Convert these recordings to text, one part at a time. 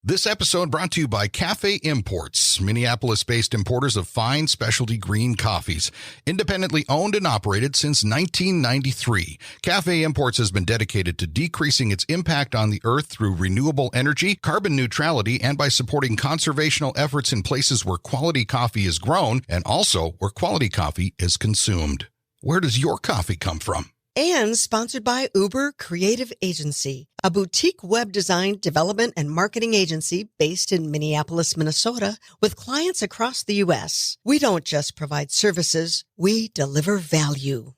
This episode brought to you by Cafe Imports, Minneapolis-based importers of fine specialty green coffees. Independently owned and operated since 1993, Cafe Imports has been dedicated to decreasing its impact on the earth through renewable energy, carbon neutrality, and by supporting conservational efforts in places where quality coffee is grown and also where quality coffee is consumed. Where does your coffee come from? And sponsored by Uber Creative Agency, a boutique web design, development, and marketing agency based in Minneapolis, Minnesota, with clients across the U.S. We don't just provide services, we deliver value.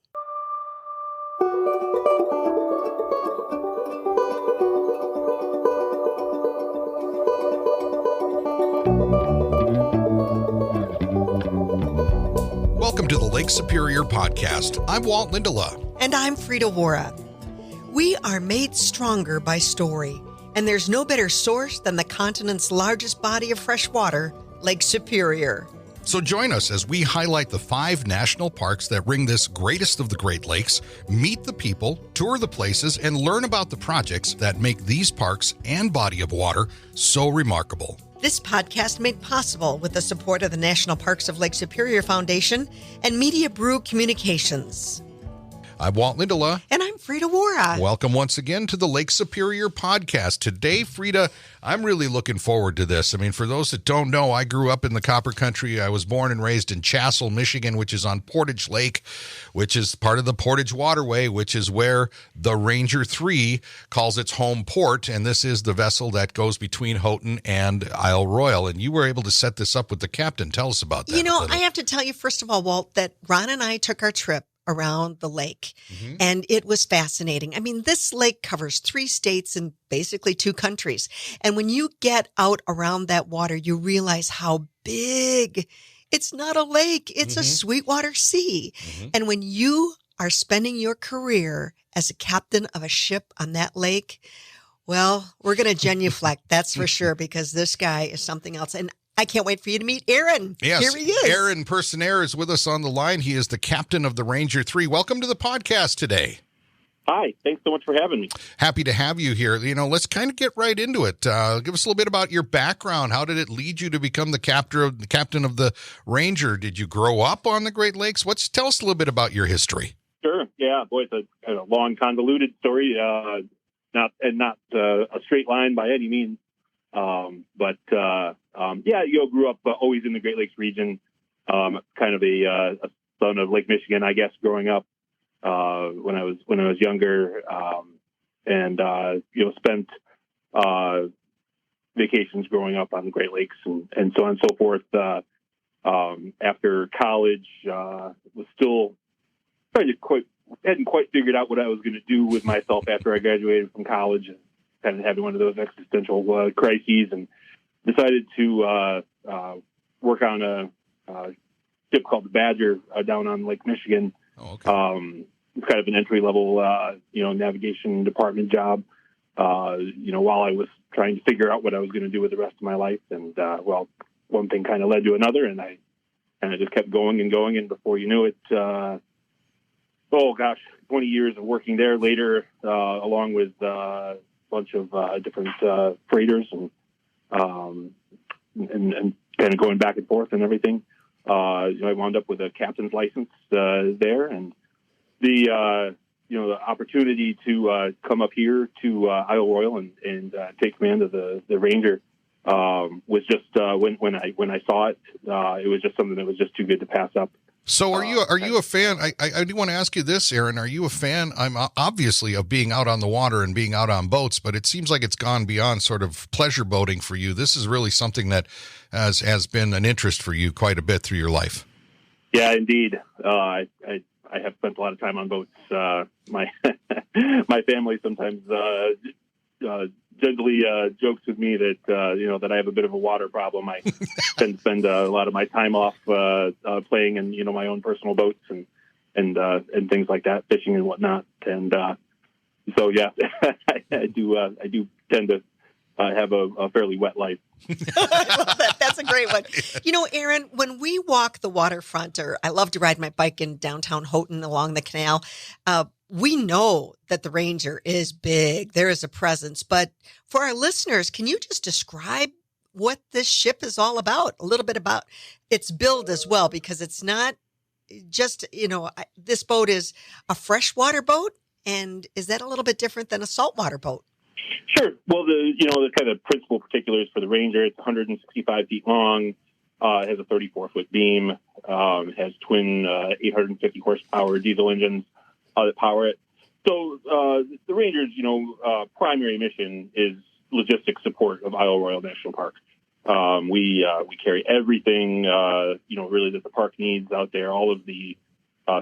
Welcome to the Lake Superior Podcast. I'm Walt Lindala. And I'm Frida Waara. We are made stronger by story, and there's no better source than the continent's largest body of fresh water, Lake Superior. So join us as we highlight the 5 national parks that ring this greatest of the Great Lakes, meet the people, tour the places, and learn about the projects that make these parks and body of water so remarkable. This podcast made possible with the support of the National Parks of Lake Superior Foundation and Media Brew Communications. I'm Walt Lindala. And I'm Frida Waara. Welcome once again to the Lake Superior Podcast. Today, Frida, I'm really looking forward to this. I mean, for those that don't know, I grew up in the Copper Country. I was born and raised in Chassell, Michigan, which is on Portage Lake, which is part of the Portage Waterway, which is where the Ranger 3 calls its home port. And this is the vessel that goes between Houghton and Isle Royale. And you were able to set this up with the captain. Tell us about that. You know, I have to tell you, first of all, Walt, that Ron and I took our trip around the lake, and it was fascinating. I mean, this lake covers 3 states and basically 2 countries. And when you get out around that water, you realize how big. It's not a lake, it's a sweetwater sea. And when you are spending your career as a captain of a ship on that lake, well, we're going to genuflect, that's for sure, because this guy is something else. And I can't wait for you to meet Aaron. Yes, here he is. Aaron Persenaire is with us on the line. He is the captain of the Ranger 3. Welcome to the podcast today. Hi, thanks so much for having me. Happy to have you here. You know, let's kind of get right into it. Give us a little bit about your background. How did it lead you to become the captain of the Ranger? Did you grow up on the Great Lakes? Tell us a little bit about your history. Sure. Yeah, boy, it's a long, convoluted story. Not a straight line by any means. Grew up always in the Great Lakes region. Kind of a son of Lake Michigan, I guess, growing up when I was younger, spent vacations growing up on the Great Lakes and so on and so forth. After college, was still hadn't quite figured out what I was going to do with myself after I graduated from college. Kind of having one of those existential crises, and decided to work on a ship called the Badger down on Lake Michigan. Oh, okay. It's kind of an entry-level, navigation department job, while I was trying to figure out what I was going to do with the rest of my life. And, one thing kind of led to another, and I kind of just kept going, and before you knew it, 20 years of working there later, along with bunch of different freighters and kind of going back and forth and everything. I wound up with a captain's license there, and the opportunity to come up here to Isle Royale and take command of the Ranger was just when I saw it, it was just something that was just too good to pass up. So are you a fan? I do want to ask you this, Aaron. Are you a fan? I'm obviously of being out on the water and being out on boats, but it seems like it's gone beyond sort of pleasure boating for you. This is really something that has been an interest for you quite a bit through your life. Yeah, indeed. I have spent a lot of time on boats. My my family sometimes gently jokes with me that that I have a bit of a water problem. I tend to spend a lot of my time off playing in my own personal boats and things like that, fishing and whatnot. And so yeah, I do tend to have a fairly wet life. I love that. That's a great one. You know, Aaron, when we walk the waterfront, or I love to ride my bike in downtown Houghton along the canal, we know that the Ranger is big. There is a presence. But for our listeners, can you just describe what this ship is all about? A little bit about its build as well, because it's not just, this boat is a freshwater boat. And is that a little bit different than a saltwater boat? Sure. Well, the kind of principal particulars for the Ranger, it's 165 feet long, has a 34-foot beam, has twin 850 horsepower diesel engines that power it. So the Ranger's, primary mission is logistics support of Isle Royale National Park. We carry everything, really that the park needs out there, all of the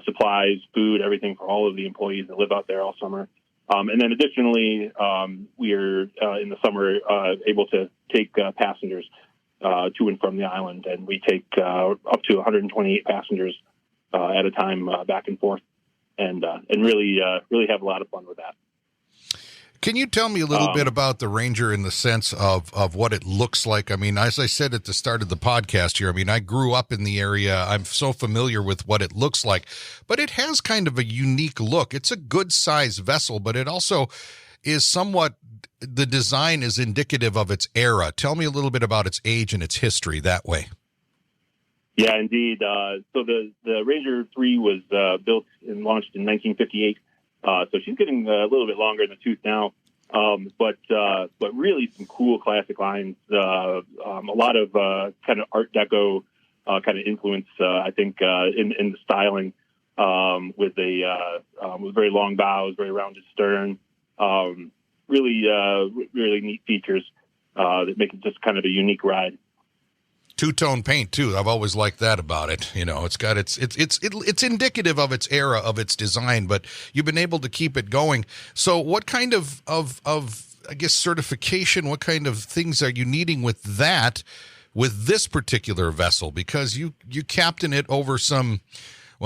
supplies, food, everything for all of the employees that live out there all summer. And then additionally, we are in the summer able to take passengers to and from the island, and we take up to 128 passengers at a time back and forth, and really have a lot of fun with that. Can you tell me a little bit about the Ranger in the sense of what it looks like? I mean, as I said at the start of the podcast here, I mean, I grew up in the area. I'm so familiar with what it looks like, but it has kind of a unique look. It's a good size vessel, but it also is somewhat, the design is indicative of its era. Tell me a little bit about its age and its history that way. Yeah, indeed. So the Ranger 3 was built and launched in 1958. So she's getting a little bit longer in the tooth now, but really some cool classic lines. A lot of kind of Art Deco kind of influence, I think, in the styling, with very long bows, very rounded stern. Really neat features that make it just kind of a unique ride. Two-tone paint too. I've always liked that about it. It's got it's indicative of its era, of its design, but you've been able to keep it going. So what kind of I guess certification, what kind of things are you needing with this particular vessel? Because you captain it over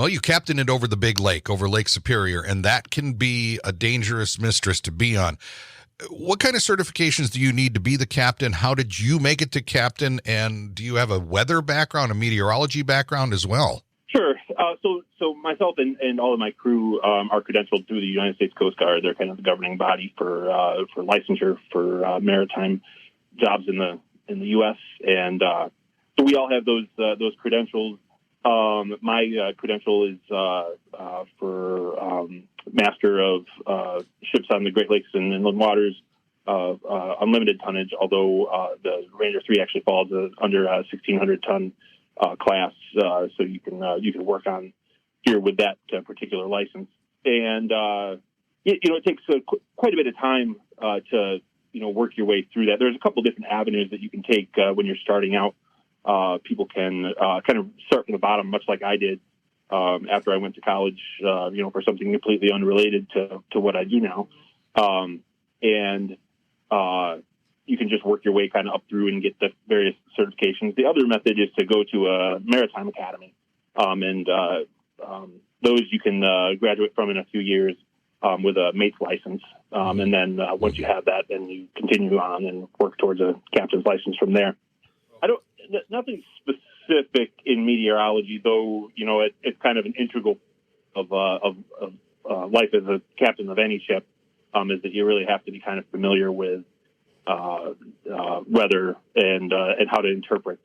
you captain it over the big lake, over Lake Superior, and that can be a dangerous mistress to be on. What kind of certifications do you need to be the captain? How did you make it to captain? And do you have a weather background, a meteorology background as well? Sure. So myself and all of my crew are credentialed through the United States Coast Guard. They're kind of the governing body for licensure for maritime jobs in the U.S. And so we all have those credentials. My credential is for master of ships on the Great Lakes and inland waters, unlimited tonnage, although the Ranger 3 actually falls under a 1,600-ton class, so you can work on here with that particular license. And it takes quite a bit of time to work your way through that. There's a couple different avenues that you can take when you're starting out. People can kind of start from the bottom, much like I did after I went to college, for something completely unrelated to what I do now. And you can just work your way kind of up through and get the various certifications. The other method is to go to a maritime academy, and those you can graduate from in a few years with a mate's license. And then once you have that, then you continue on and work towards a captain's license from there. Nothing specific in meteorology, though. It's kind of an integral of life as a captain of any ship. Is that you really have to be kind of familiar with weather and how to interpret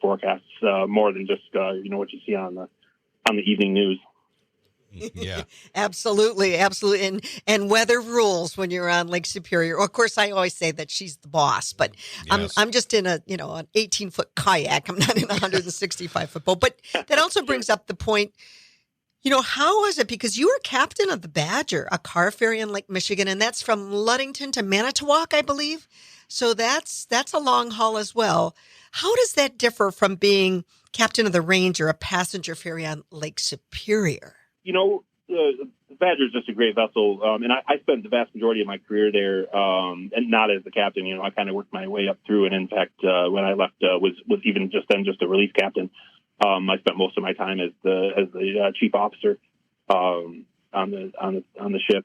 forecasts more than just what you see on the evening news. Yeah, absolutely. And weather rules when you're on Lake Superior. Of course, I always say that she's the boss, but yes. I'm just in an 18-foot kayak. I'm not in a 165-foot boat. But that also brings up the point. How was it? Because you were captain of the Badger, a car ferry in Lake Michigan, and that's from Ludington to Manitowoc, I believe. So that's a long haul as well. How does that differ from being captain of the Ranger, a passenger ferry on Lake Superior? The Badger is just a great vessel, and I spent the vast majority of my career there, and not as the captain. I kind of worked my way up through, and in fact, when I left, was even just a relief captain. I spent most of my time as the chief officer on the ship.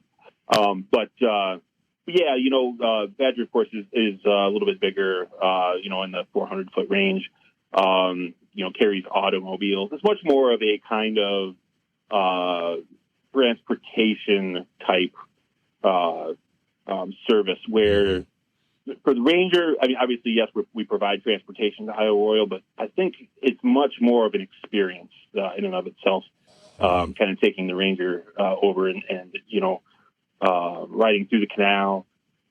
Badger, of course, is a little bit bigger, in the 400-foot range. Carries automobiles. It's much more of a kind of transportation type service where for the Ranger, I mean, obviously, yes, we provide transportation to Isle Royale, but I think it's much more of an experience in and of itself, kind of taking the Ranger over and riding through the canal,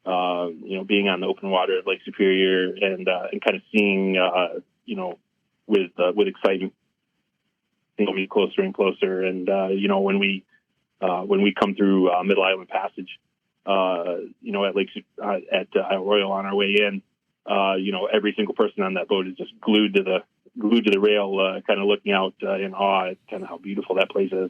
being on the open water at Lake Superior and kind of seeing, with excitement, be closer and closer. And, when we come through Middle Island Passage, at Isle Royale on our way in, every single person on that boat is just glued to the rail, kind of looking out in awe at kind of how beautiful that place is.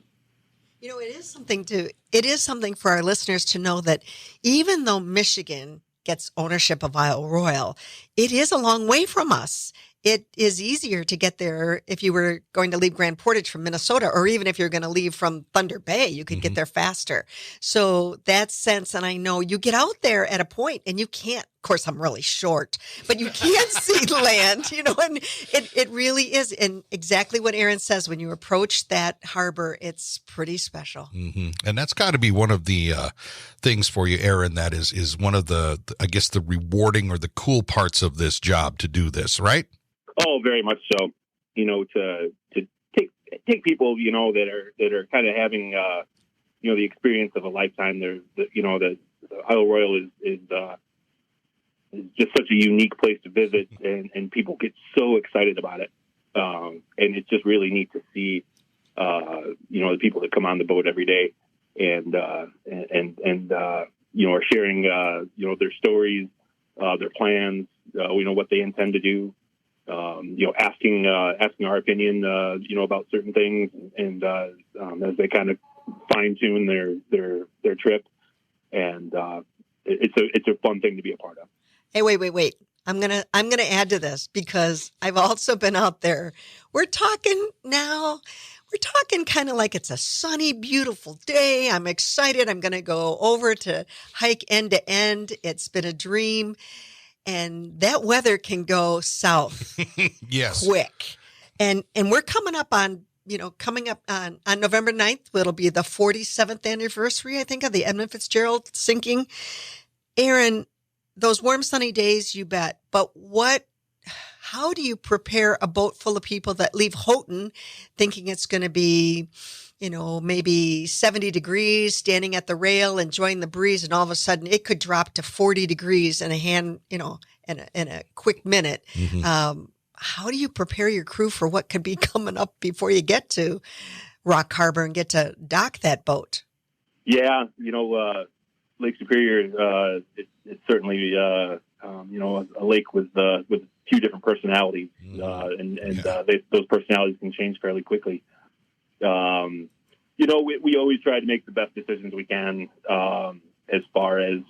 It is something for our listeners to know that even though Michigan gets ownership of Isle Royale, it is a long way from us. It is easier to get there if you were going to leave Grand Portage from Minnesota, or even if you're going to leave from Thunder Bay, you could get there faster. So that sense, and I know you get out there at a point and you can't, of course, I'm really short, but you can't see land, and it really is. And exactly what Aaron says, when you approach that harbor, it's pretty special. Mm-hmm. And that's got to be one of the things for you, Aaron, that is one of the, I guess, the rewarding or the cool parts of this job to do this, right? Oh, very much so. To take people, that are kind of having, the experience of a lifetime. The Isle Royale is just such a unique place to visit, and people get so excited about it. And it's just really neat to see, the people that come on the boat every day and are sharing, their stories, their plans, what they intend to do. Asking our opinion, about certain things, and as they kind of fine tune their trip, and it's a fun thing to be a part of. Hey, wait! I'm gonna add to this because I've also been out there. We're talking kind of like it's a sunny, beautiful day. I'm excited. I'm gonna go over to hike end to end. It's been a dream. And that weather can go south yes, quick. And we're coming up on November 9th. It'll be the 47th anniversary, I think, of the Edmund Fitzgerald sinking. Aaron, those warm, sunny days, you bet. But how do you prepare a boat full of people that leave Houghton thinking it's going to be, maybe 70 degrees, standing at the rail, enjoying the breeze, and all of a sudden it could drop to 40 degrees in a quick minute. Mm-hmm. How do you prepare your crew for what could be coming up before you get to Rock Harbor and get to dock that boat? Yeah, Lake Superior, it's certainly, a lake with a few different personalities, those personalities can change fairly quickly. We always try to make the best decisions we can as far as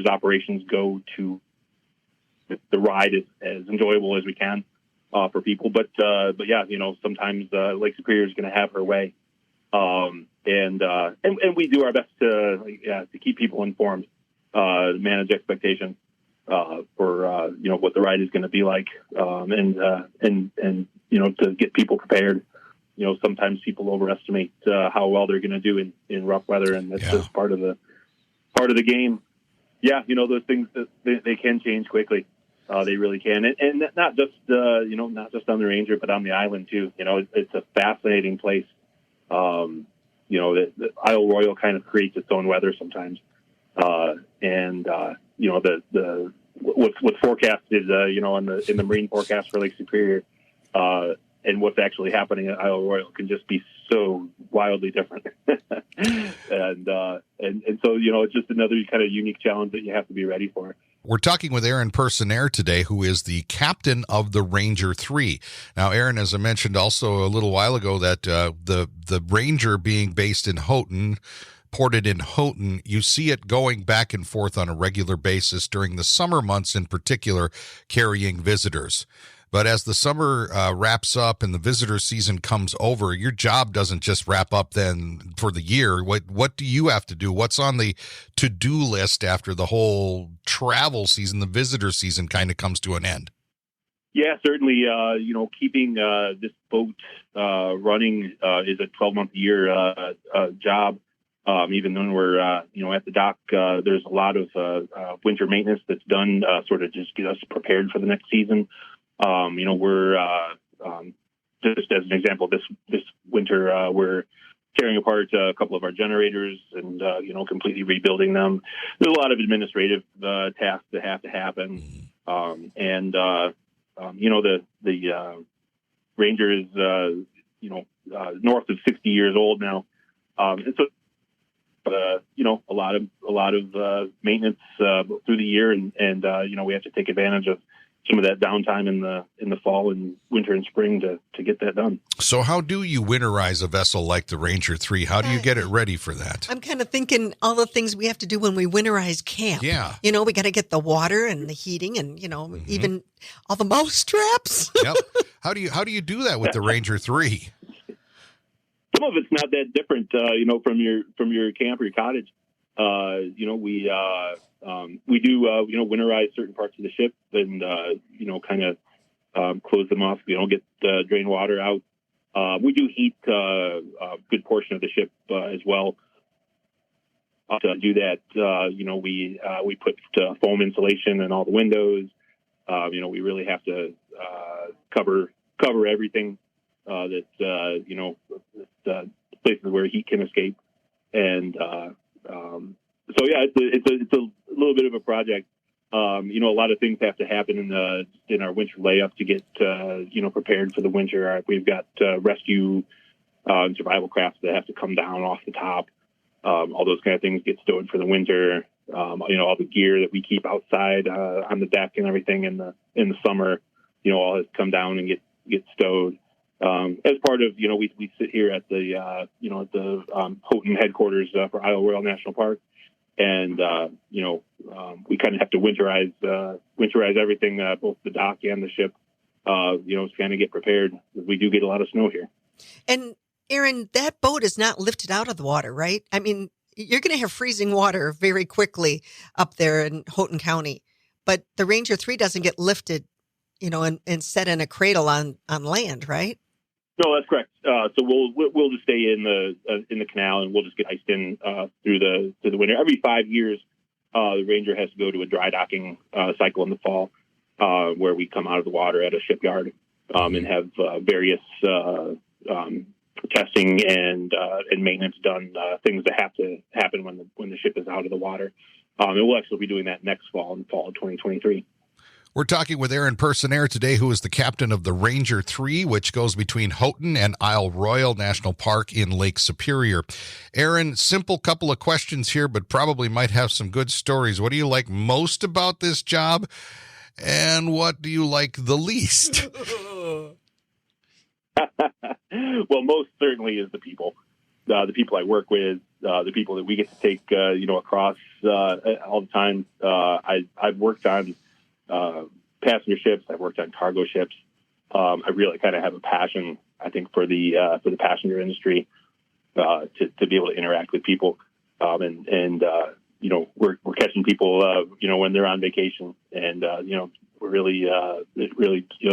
operations go to the ride as enjoyable as we can for people. But yeah, sometimes Lake Superior is going to have her way, and we do our best to keep people informed, manage expectations for what the ride is going to be like, and to get people prepared. Sometimes people overestimate how well they're going to do in rough weather, and that's just part of the game. Yeah, those things they can change quickly. They really can, and not just not just on the Ranger, but on the island too. It's a fascinating place. The Isle Royale kind of creates its own weather sometimes, and what's forecasted, in the marine forecast for Lake Superior. And what's actually happening at Isle Royale can just be so wildly different. and so, it's just another kind of unique challenge that you have to be ready for. We're talking with Aaron Persenaire today, who is the captain of the Ranger 3. Now, Aaron, as I mentioned also a little while ago, that the Ranger being based in Houghton, ported in Houghton, you see it going back and forth on a regular basis during the summer months in particular, carrying visitors. But as the summer wraps up and the visitor season comes over, your job doesn't just wrap up then for the year. What do you have to do? What's on the to-do list after the whole travel season, the visitor season kind of comes to an end? Yeah, certainly. Keeping this boat running is a 12-month-a-year job. Even when we're, at the dock, there's a lot of winter maintenance that's done, sort of just get us prepared for the next season. We're just as an example, this winter we're tearing apart a couple of our generators and completely rebuilding them. There's a lot of administrative tasks that have to happen, the Ranger is north of 60 years old now, and so a lot of maintenance through the year, and we have to take advantage of some of that downtime in the fall and winter and spring to get that done. So how do you winterize a vessel like the Ranger 3? How do you get it ready for that? I'm kind of thinking all the things we have to do when we winterize camp. Yeah. We got to get the water and the heating and, even all the mouse traps. Yep. How do you do that with the Ranger 3? Some of it's not that different, from your camp or your cottage. We do, winterize certain parts of the ship and, close them off. We don't get drain water out. We do heat a good portion of the ship as well. To do that, we put foam insulation in all the windows. We really have to cover everything that places where heat can escape. And it's a little bit of a project. A lot of things have to happen in our winter layup to get prepared for the winter. We've got rescue and survival crafts that have to come down off the top. All those kind of things get stowed for the winter. All the gear that we keep outside on the deck and everything in the summer, all has to come down and get stowed. As part of, we sit here at the Houghton headquarters for Isle Royale National Park. And, we kind of have to winterize everything, both the dock and the ship, to kind of get prepared. We do get a lot of snow here. And Aaron, that boat is not lifted out of the water, right? I mean, you're going to have freezing water very quickly up there in Houghton County, but the Ranger 3 doesn't get lifted, and set in a cradle on land, right? No, that's correct. So we'll just stay in the canal, and we'll just get iced in through the winter. Every 5 years, the Ranger has to go to a dry docking cycle in the fall, where we come out of the water at a shipyard and have various testing and maintenance done, things that have to happen when the ship is out of the water. And we'll actually be doing that next fall, in the fall of 2023. We're talking with Aaron Persenaire today, who is the captain of the Ranger 3, which goes between Houghton and Isle Royale National Park in Lake Superior. Aaron, simple couple of questions here, but probably might have some good stories. What do you like most about this job, and what do you like the least? Well, most certainly is the people. The people I work with, the people that we get to take, across all the time. I've worked on passenger ships. I've worked on cargo ships. I really kind of have a passion, I think, for the passenger industry, to be able to interact with people. We're catching people, when they're on vacation, and we're really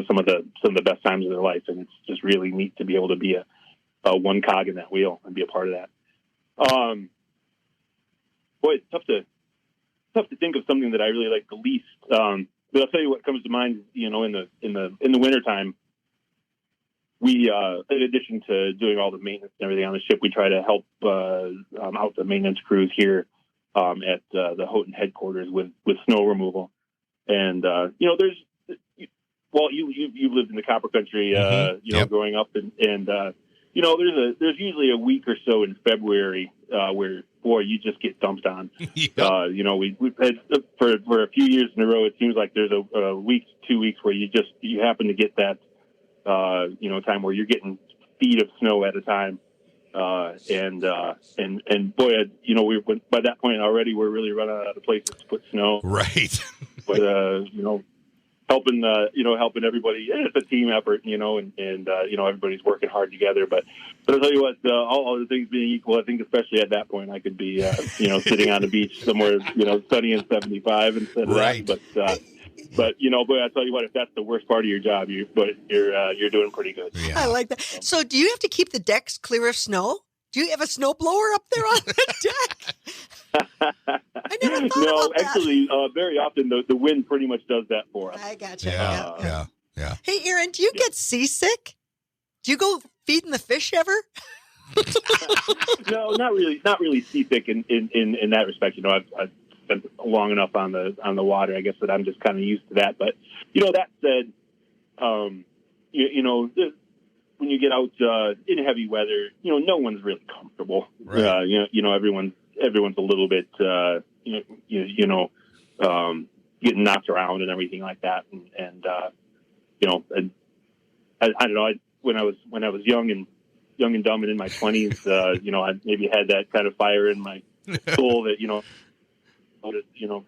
some of the best times of their life, and it's just really neat to be able to be a one cog in that wheel and be a part of that. It's tough to think of something that I really like the least. But I'll tell you what comes to mind. In the wintertime, we, in addition to doing all the maintenance and everything on the ship, we try to help out the maintenance crews here at the Houghton headquarters with snow removal. And there's Walt, you've lived in the Copper Country, Yep. growing up, and there's usually a week or so in February where, boy, you just get dumped on. Yeah. We've had for a few years in a row. It seems like there's a week, 2 weeks where you happen to get that time where you're getting feet of snow at a time, and boy, by that point already we're really running out of places to put snow. Right. But helping everybody. It's a team effort, and everybody's working hard together. But I'll tell you what, all other things being equal, I think especially at that point, I could be, sitting on the beach somewhere, sunny and 75 instead of Right. that. But but I tell you what, if that's the worst part of your job, you're doing pretty good. Yeah. I like that. So do you have to keep the decks clear of snow? Do you have a snow blower up there on the deck? I never thought No, about that. actually, very often the wind pretty much does that for us. I gotcha. Yeah. Hey, Aaron, do you get seasick? Do you go feeding the fish ever? No, not really seasick in that respect. I've spent long enough on the water, I guess, that I'm just kind of used to that. But that said, when you get out in heavy weather, no one's really comfortable. Right. Everyone's a little bit getting knocked around and everything like that. And I don't know. When I was young and dumb and in my 20s, I maybe had that kind of fire in my soul that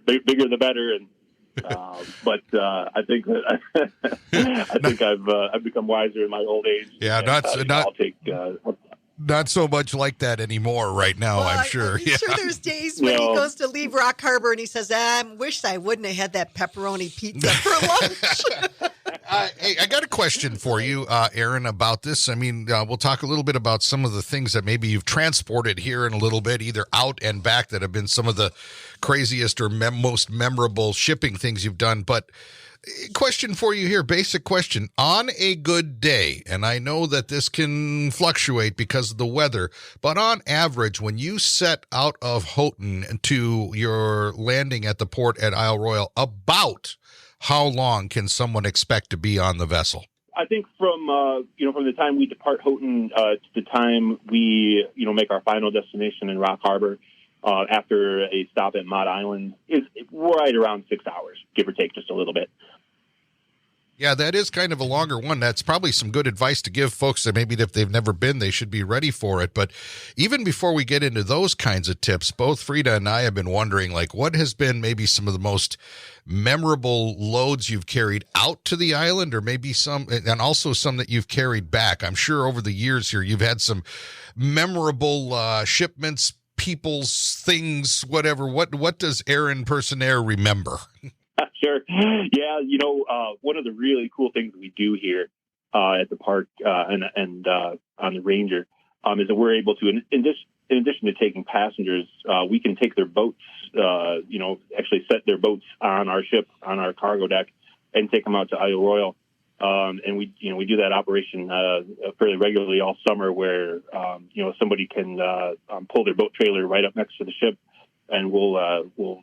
bigger the better. And but I think that I've become wiser in my old age. Yeah, I'll take. Not so much like that anymore right now, I'm sure. I'm sure there's days when he goes to leave Rock Harbor and he says, I wish I wouldn't have had that pepperoni pizza for lunch. Hey, I got a question for you, Aaron, about this. I mean, we'll talk a little bit about some of the things that maybe you've transported here in a little bit, either out and back, that have been some of the craziest or most memorable shipping things you've done. But question for you here, basic question. On a good day, and I know that this can fluctuate because of the weather, but on average, when you set out of Houghton to your landing at the port at Isle Royale, about how long can someone expect to be on the vessel? I think from the time we depart Houghton to the time we make our final destination in Rock Harbor after a stop at Maud Island is right around 6 hours, give or take just a little bit. Yeah, that is kind of a longer one. That's probably some good advice to give folks that maybe if they've never been, they should be ready for it. But even before we get into those kinds of tips, both Frida and I have been wondering, what has been maybe some of the most memorable loads you've carried out to the island, or maybe some, and also some that you've carried back. I'm sure over the years here, you've had some memorable shipments, people's things, whatever. What does Aaron Persenaire remember? Sure. Yeah, one of the really cool things we do here at the park and on the Ranger is that we're able to, in addition to taking passengers, we can take their boats, actually set their boats on our ship, on our cargo deck, and take them out to Isle Royale. And we do that operation fairly regularly all summer, where somebody can pull their boat trailer right up next to the ship, and we'll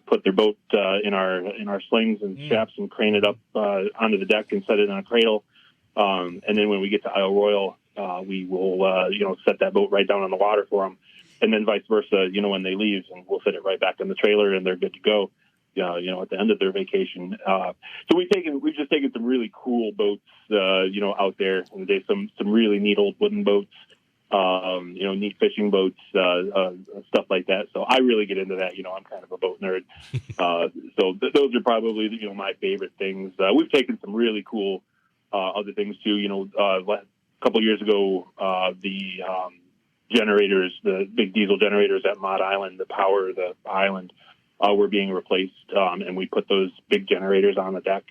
put their boat in our slings and straps and crane it up onto the deck and set it on a cradle. And then when we get to Isle Royale, we will set that boat right down on the water for them, and then vice versa. When they leave, and we'll set it right back in the trailer, and they're good to go. At the end of their vacation. So we've just taken some really cool boats, out there, and there's some really neat old wooden boats. Neat fishing boats, stuff like that. So I really get into that. I'm kind of a boat nerd. So those are probably, my favorite things. We've taken some really cool other things too. A couple of years ago, the generators, the big diesel generators at Maud Island, the power of the island, were being replaced. And we put those big generators on the deck.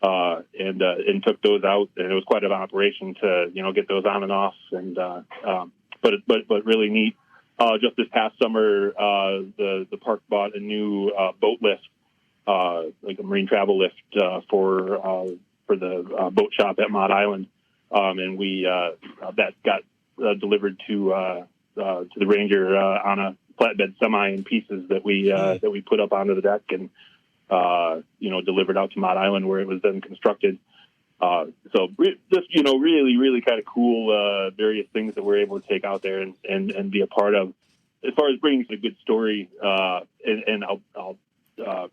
And took those out, and it was quite an operation to get those on and off, and but really neat. Just this past summer, the park bought a new boat lift, like a marine travel lift for the boat shop at Maud Island, and we that got delivered to the Ranger on a flatbed semi in pieces that we put up onto the deck and. Delivered out to Maud Island, where it was then constructed. So just, really, really kind of cool, various things that we're able to take out there and be a part of. As far as bringing a good story, and I'll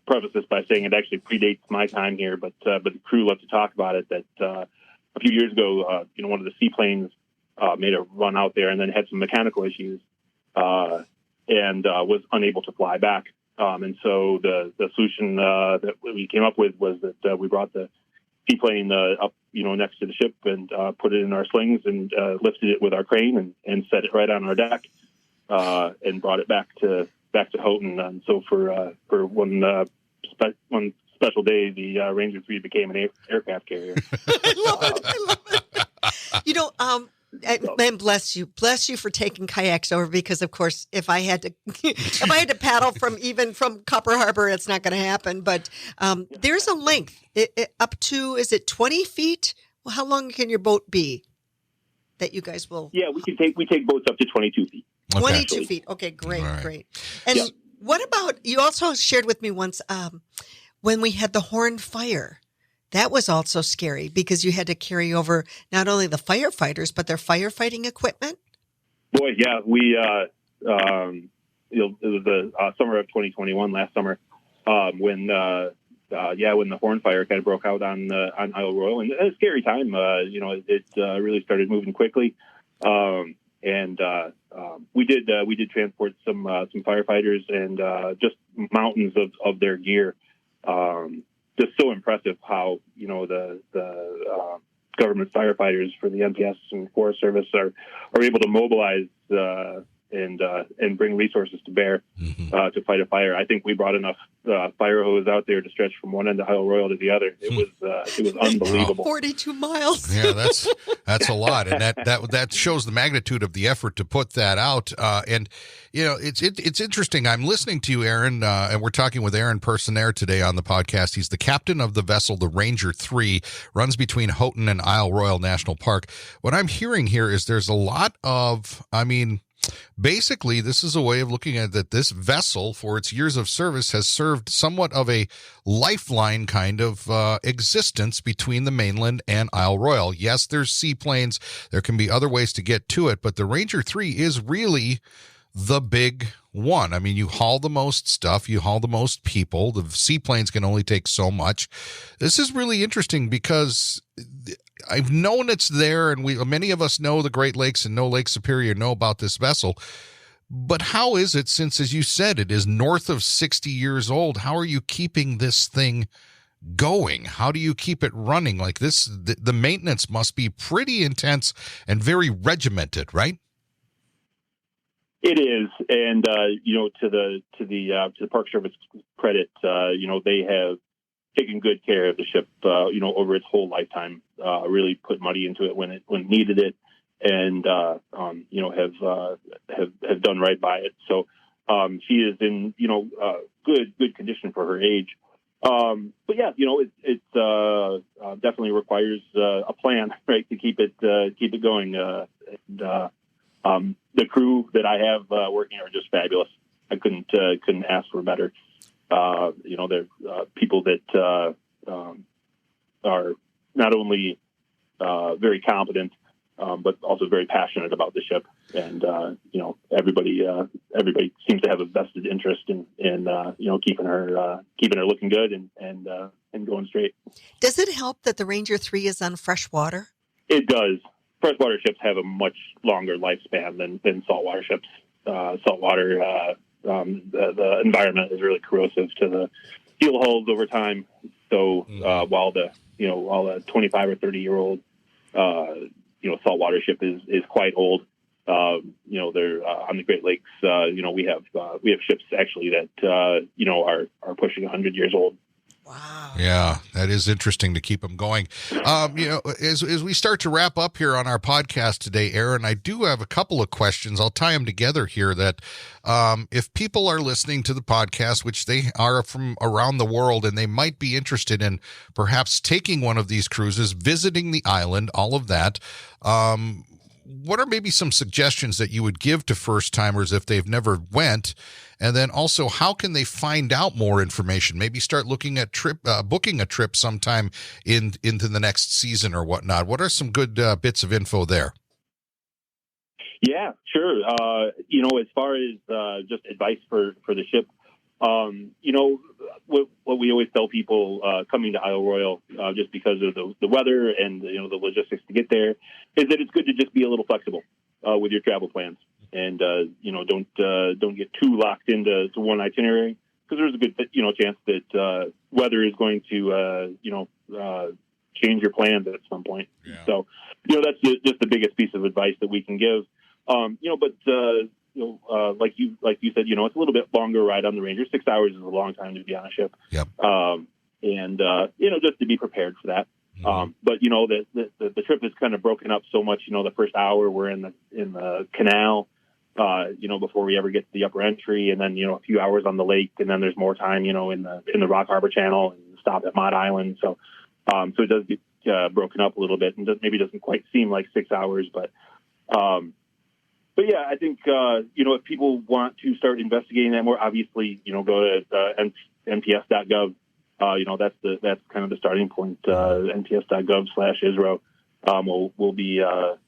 preface this by saying it actually predates my time here, but the crew love to talk about it, that a few years ago, one of the seaplanes made a run out there and then had some mechanical issues and was unable to fly back. And so the solution that we came up with was that we brought the seaplane up, next to the ship and put it in our slings and lifted it with our crane and set it right on our deck and brought it back to Houghton. And so for one special day, the Ranger 3 became an aircraft carrier. I love it. I love it. You know, man, bless you for taking kayaks over, because of course, if I had to paddle from Copper Harbor, it's not going to happen. But there's a length up to, is it 20 feet? Well, how long can your boat be that you guys will? Yeah, we take boats up to 22 feet. 22 feet. Okay, great, Right. great. And what about, you also shared with me once when we had the Horn Fire. That was also scary because you had to carry over not only the firefighters, but their firefighting equipment. Boy, yeah, we it was the summer of 2021, last summer, when the Horn Fire kind of broke out on Isle Royale, and it was a scary time. It really started moving quickly, and we did transport some firefighters and just mountains of their gear. Just so impressive how the government firefighters for the MPS and Forest Service are able to mobilize and bring resources to bear to fight a fire. I think we brought enough fire hose out there to stretch from one end of Isle Royale to the other. It was unbelievable. 42 miles. Yeah, that's a lot, and that shows the magnitude of the effort to put that out. And it's interesting. I'm listening to you, Aaron, and we're talking with Aaron Persenaire today on the podcast. He's the captain of the vessel, the Ranger 3, runs between Houghton and Isle Royale National Park. What I'm hearing here is there's a lot of, basically, this is a way of looking at that this vessel, for its years of service, has served somewhat of a lifeline kind of existence between the mainland and Isle Royale. Yes, there's seaplanes. There can be other ways to get to it, but the Ranger 3 is really the big one. You haul the most stuff, you haul the most people. The seaplanes can only take so much. This is really interesting because I've known it's there, and many of us know the Great Lakes and know Lake Superior, know about this vessel. But how is it, since, as you said, it is north of 60 years old, how are you keeping this thing going? How do you keep it running like this? The maintenance must be pretty intense and very regimented, right? It is, and to the Park Service credit, they have taken good care of the ship, over its whole lifetime. Really put money into it when it needed it, and have done right by it. So she is in good condition for her age. But yeah, it definitely requires a plan, right, to keep it going. The crew that I have working are just fabulous. I couldn't ask for better. They're people that are not only very competent, but also very passionate about the ship. And everybody seems to have a vested interest in keeping her looking good and going straight. Does it help that the Ranger 3 is on fresh water? It does. Freshwater ships have a much longer lifespan than saltwater ships. Saltwater, the environment is really corrosive to the keel hulls over time. So while the 25 or 30-year-old saltwater ship is quite old, they're on the Great Lakes. We have ships actually that are pushing 100 years old. Wow. Yeah, that is interesting to keep them going. As we start to wrap up here on our podcast today, Aaron, I do have a couple of questions. I'll tie them together here that if people are listening to the podcast, which they are from around the world, and they might be interested in perhaps taking one of these cruises, visiting the island, all of that, what are maybe some suggestions that you would give to first-timers if they've never went? And then also, how can they find out more information? Maybe start looking at booking a trip sometime into the next season or whatnot. What are some good bits of info there? Yeah, sure. As far as just advice for the ship, what we always tell people coming to Isle Royale, just because of the weather and the logistics to get there, is that it's good to just be a little flexible with your travel plans, and don't get too locked into one itinerary, because there's a good chance that weather is going to change your plans at some point. Yeah. So that's just the biggest piece of advice that we can give. Like you said, it's a little bit longer ride on the Ranger. 6 hours is a long time to be on a ship. Yep. and just to be prepared for that. But the trip is kind of broken up so much. The first hour we're in the canal, before we ever get to the upper entry, and then a few hours on the lake, and then there's more time, in the Rock Harbor Channel, and stop at Mott Island. So it does get broken up a little bit, and maybe doesn't quite seem like 6 hours, but yeah, I think if people want to start investigating that more, obviously go to nps.gov. That's kind of the starting point. nps.gov/ISRO will be the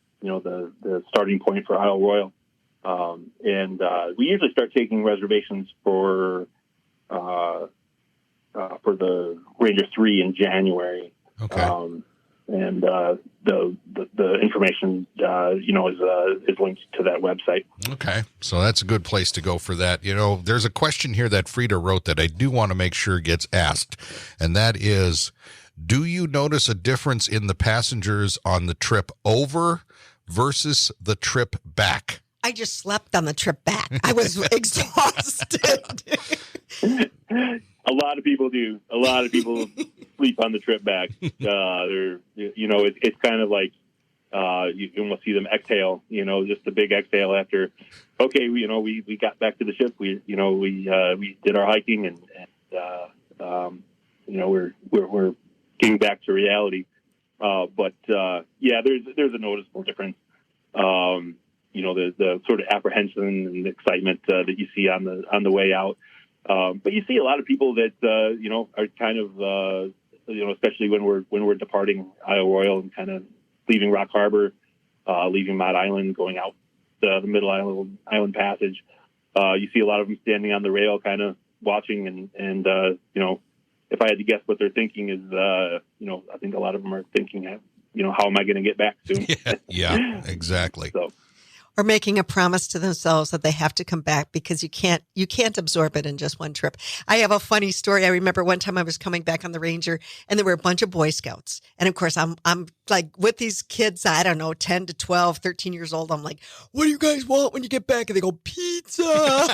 starting point for Isle Royale. And we usually start taking reservations for the Ranger 3 in January. Okay. And the information, is linked to that website. Okay. So that's a good place to go for that. There's a question here that Frida wrote that I do want to make sure gets asked. And that is, do you notice a difference in the passengers on the trip over versus the trip back? I just slept on the trip back. I was exhausted. A lot of people do. A lot of people sleep on the trip back. It's kind of like you almost see them exhale. Just a big exhale after. Okay, we got back to the ship. We did our hiking, and we're getting back to reality. But there's a noticeable difference. The sort of apprehension and excitement that you see on the way out. But you see a lot of people that are kind of especially when we're departing Isle Royale and kind of leaving Rock Harbor, leaving Mott Island, going out the Middle Island Passage. You see a lot of them standing on the rail, kind of watching, and if I had to guess what they're thinking is, I think a lot of them are thinking, how am I going to get back soon? Yeah, exactly. So. Or making a promise to themselves that they have to come back because you can't absorb it in just one trip. I have a funny story. I remember one time I was coming back on the Ranger and there were a bunch of Boy Scouts. And of course I'm like with these kids, I don't know, 10 to 12, 13 years old. I'm like, what do you guys want when you get back? And they go, pizza.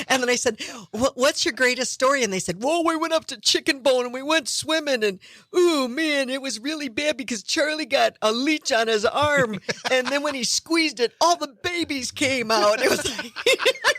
And then I said, what's your greatest story? And they said, well, we went up to Chicken Bone and we went swimming and, ooh, man, it was really bad because Charlie got a leech on his arm. And then when he squeezed it, all the babies came out. It was like,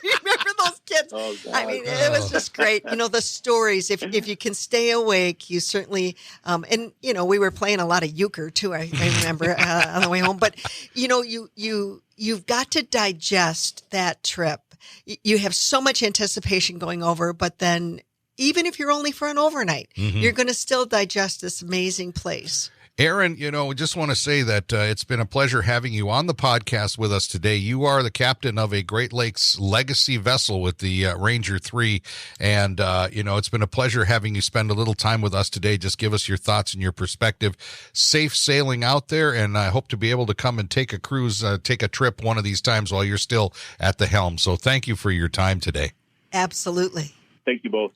remember those kids? Oh, God. I mean, it was just great. The stories, if you can stay awake, you certainly, and we were playing a lot of euchre too. I remember on the way home, but you've got to digest that trip. You have so much anticipation going over, but then even if you're only for an overnight, you're going to still digest this amazing place. Aaron, just want to say that it's been a pleasure having you on the podcast with us today. You are the captain of a Great Lakes legacy vessel with the Ranger 3. And, it's been a pleasure having you spend a little time with us today. Just give us your thoughts and your perspective. Safe sailing out there. And I hope to be able to come and take a cruise, take a trip one of these times while you're still at the helm. So thank you for your time today. Absolutely. Thank you both.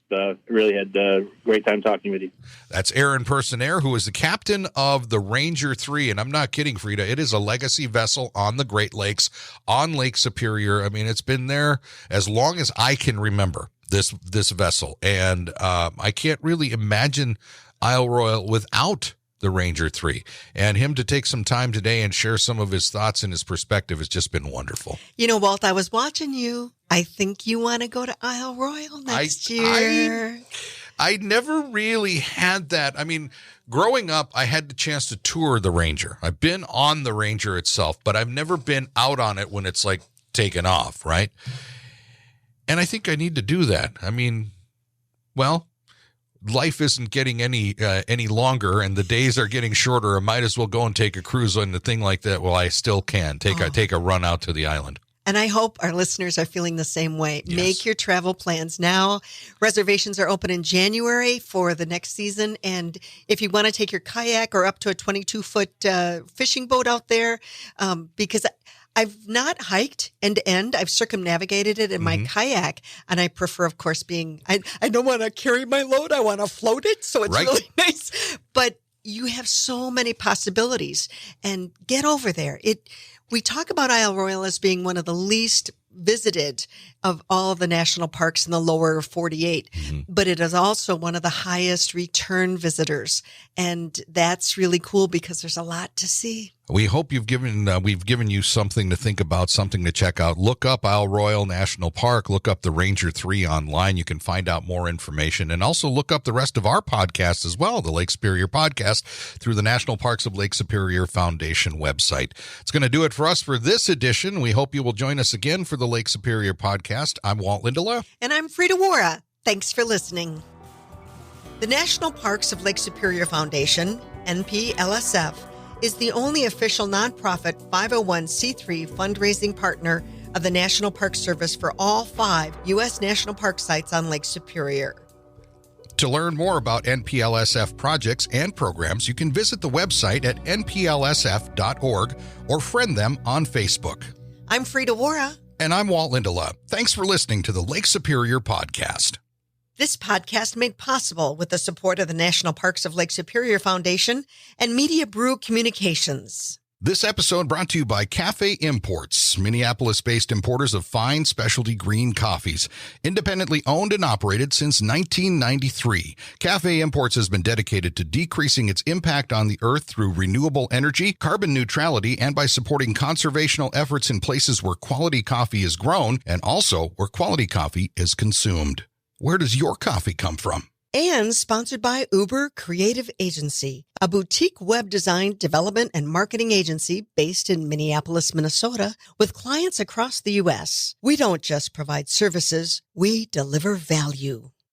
Really had a great time talking with you. That's Aaron Persenaire, who is the captain of the Ranger 3. And I'm not kidding, Frida. It is a legacy vessel on the Great Lakes, on Lake Superior. I mean, it's been there as long as I can remember, this vessel. And I can't really imagine Isle Royale without the Ranger 3. And him to take some time today and share some of his thoughts and his perspective has just been wonderful. Walt, I was watching you. I think you want to go to Isle Royale next year. I never really had that. I mean, growing up, I had the chance to tour the Ranger. I've been on the Ranger itself, but I've never been out on it when it's like taken off, right? And I think I need to do that. I mean, well, life isn't getting any longer and the days are getting shorter. I might as well go and take a cruise on the thing like that. Well, I still can take a run out to the island. And I hope our listeners are feeling the same way. Yes. Make your travel plans now. Reservations are open in January for the next season. And if you want to take your kayak or up to a 22-foot fishing boat out there, because I've not hiked end to end. I've circumnavigated it in my kayak. And I prefer, of course, I don't want to carry my load. I want to float it. So it's really nice. But you have so many possibilities. And get over there. We talk about Isle Royale as being one of the least visited of all the national parks in the lower 48, but it is also one of the highest return visitors. And that's really cool because there's a lot to see. We hope we've given you something to think about, something to check out. Look up Isle Royale National Park. Look up the Ranger 3 online. You can find out more information. And also look up the rest of our podcast as well, the Lake Superior podcast, through the National Parks of Lake Superior Foundation website. It's going to do it for us for this edition. We hope you will join us again for the Lake Superior podcast. I'm Walt Lindala. And I'm Frida Waara. Thanks for listening. The National Parks of Lake Superior Foundation, NPLSF, is the only official nonprofit 501c3 fundraising partner of the National Park Service for all 5 U.S. national park sites on Lake Superior. To learn more about NPLSF projects and programs, you can visit the website at nplsf.org or friend them on Facebook. I'm Frida Waara. And I'm Walt Lindala. Thanks for listening to the Lake Superior podcast. This podcast made possible with the support of the National Parks of Lake Superior Foundation and Media Brew Communications. This episode brought to you by Cafe Imports, Minneapolis-based importers of fine specialty green coffees, independently owned and operated since 1993. Cafe Imports has been dedicated to decreasing its impact on the earth through renewable energy, carbon neutrality, and by supporting conservational efforts in places where quality coffee is grown and also where quality coffee is consumed. Where does your coffee come from? And sponsored by Uber Creative Agency, a boutique web design, development, and marketing agency based in Minneapolis, Minnesota, with clients across the U.S. We don't just provide services, we deliver value.